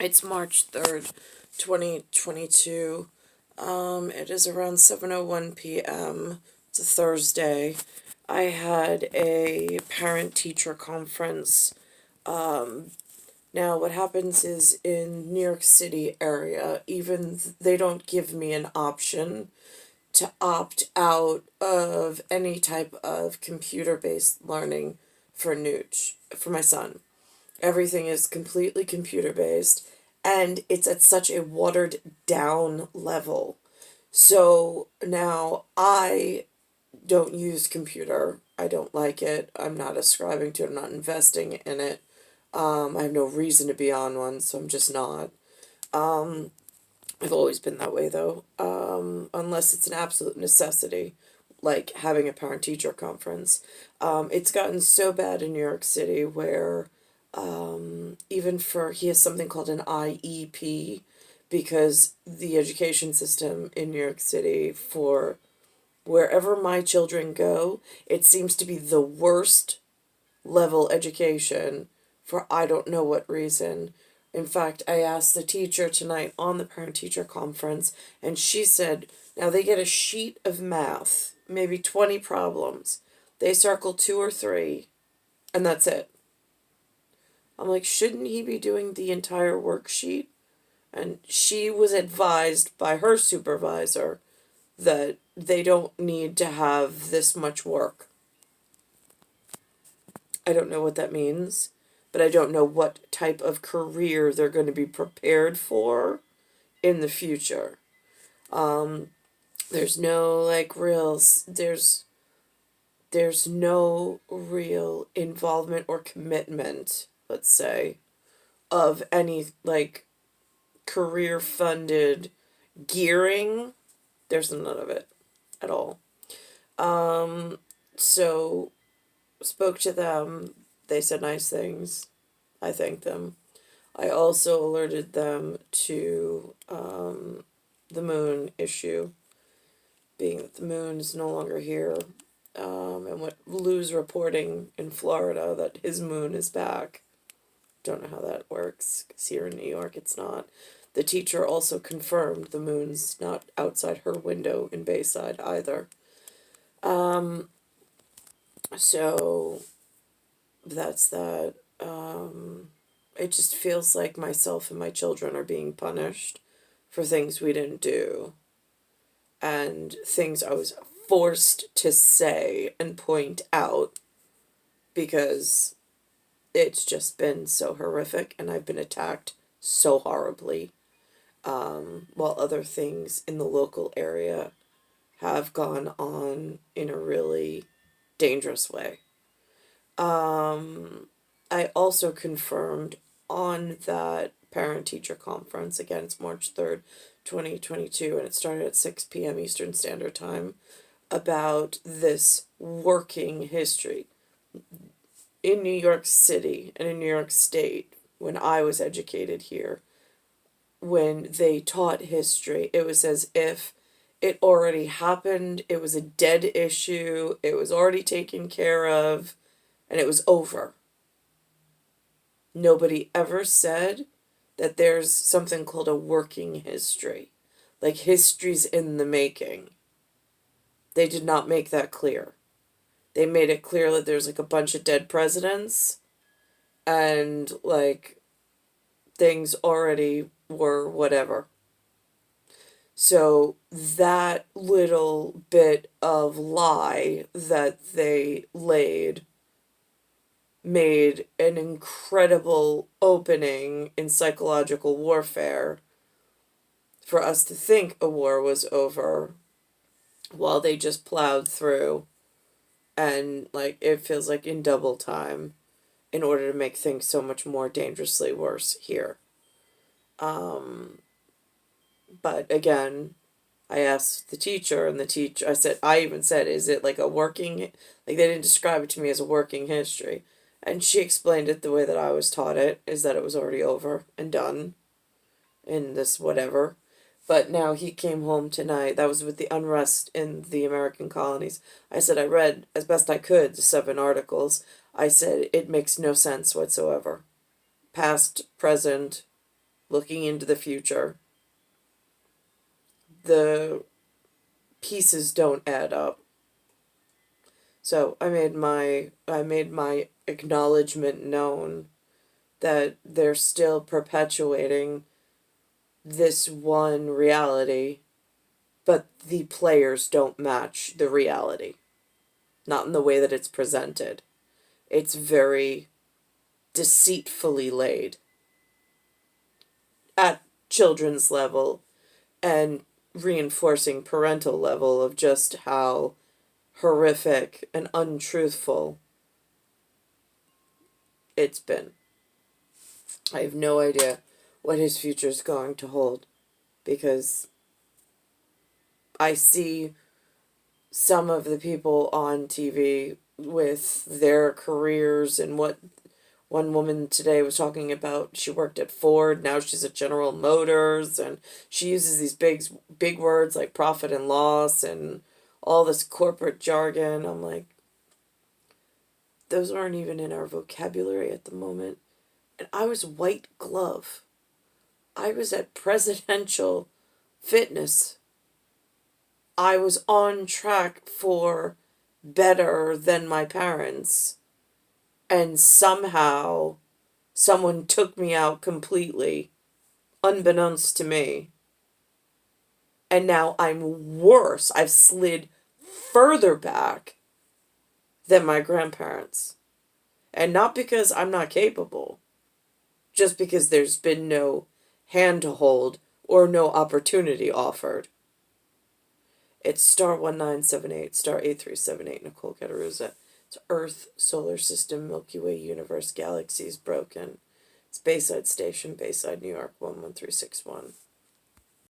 It's March 3rd, 2022. It is around 7:01 p.m. It's a Thursday. I had a parent-teacher conference. Now, what happens is in New York City area, they don't give me an option to opt out of any type of computer-based learning for Nooch, for my son. Everything is completely computer based, and it's at such a watered down level. So now I don't use computer. I don't like it. I'm not ascribing to it. I'm not investing in it. I have no reason to be on one, so I'm just not. I've always been that way though, unless it's an absolute necessity, like having a parent teacher conference. It's gotten so bad in New York City where he has something called an IEP because the education system in New York City, for wherever my children go, it seems to be the worst level education for I don't know what reason. In fact, I asked the teacher tonight on the parent teacher conference, and she said, now they get a sheet of math, maybe 20 problems. They circle two or three, and that's it. I'm like, shouldn't he be doing the entire worksheet? And she was advised by her supervisor that they don't need to have this much work. I don't know what that means, but I don't know what type of career they're going to be prepared for in the future. There's no there's no real involvement or commitment, let's say, of any career funded gearing. There's none of it at all. So spoke to them. They said nice things. I thanked them. I also alerted them to the moon issue, being that the moon is no longer here. And what Lou's reporting in Florida that his moon is back. Don't know how that works, because here in New York it's not. The teacher also confirmed the moon's not outside her window in Bayside either. So that's that. It just feels like myself and my children are being punished for things we didn't do and things I was forced to say and point out because it's just been so horrific and I've been attacked so horribly, while other things in the local area have gone on in a really dangerous way. I also confirmed on that parent teacher conference, again, it's March 3rd, 2022, and it started at 6 p.m. Eastern Standard Time, about this working history. In New York City and in New York State, when I was educated here, when they taught history, it was as if it already happened, it was a dead issue, it was already taken care of, and it was over. Nobody ever said that there's something called a working history. Like history's in the making. They did not make that clear. They made it clear that there's a bunch of dead presidents and things already were whatever. So that little bit of lie that they laid made an incredible opening in psychological warfare for us to think a war was over while they just plowed through and it feels like in double time in order to make things so much more dangerously worse here. But again, I asked the teacher, and I even said, is it like a working, they didn't describe it to me as a working history. And she explained it the way that I was taught it, is that it was already over and done in this whatever. But now he came home tonight. That was with the unrest in the American colonies. I said I read, as best I could, the 7 articles. I said it makes no sense whatsoever. Past, present, looking into the future, the pieces don't add up. So I made my acknowledgement known that they're still perpetuating this one reality, but the players don't match the reality. Not in the way that it's presented. It's very deceitfully laid at children's level and reinforcing parental level of just how horrific and untruthful it's been. I have no idea what his future is going to hold because I see some of the people on TV with their careers and what one woman today was talking about. She worked at Ford, now she's at General Motors, and she uses these big words like profit and loss and all this corporate jargon. I'm like, those aren't even in our vocabulary at the moment. And I was white glove. I was at presidential fitness. I was on track for better than my parents. And somehow someone took me out completely, unbeknownst to me. And now I'm worse. I've slid further back than my grandparents. And not because I'm not capable, just because there's been no hand to hold or no opportunity offered. It's star 1978, star 8378, Nicole Cattaruzza. It's Earth, Solar System, Milky Way, Universe, Galaxies, Broken. It's Bayside Station, Bayside, New York, 11361.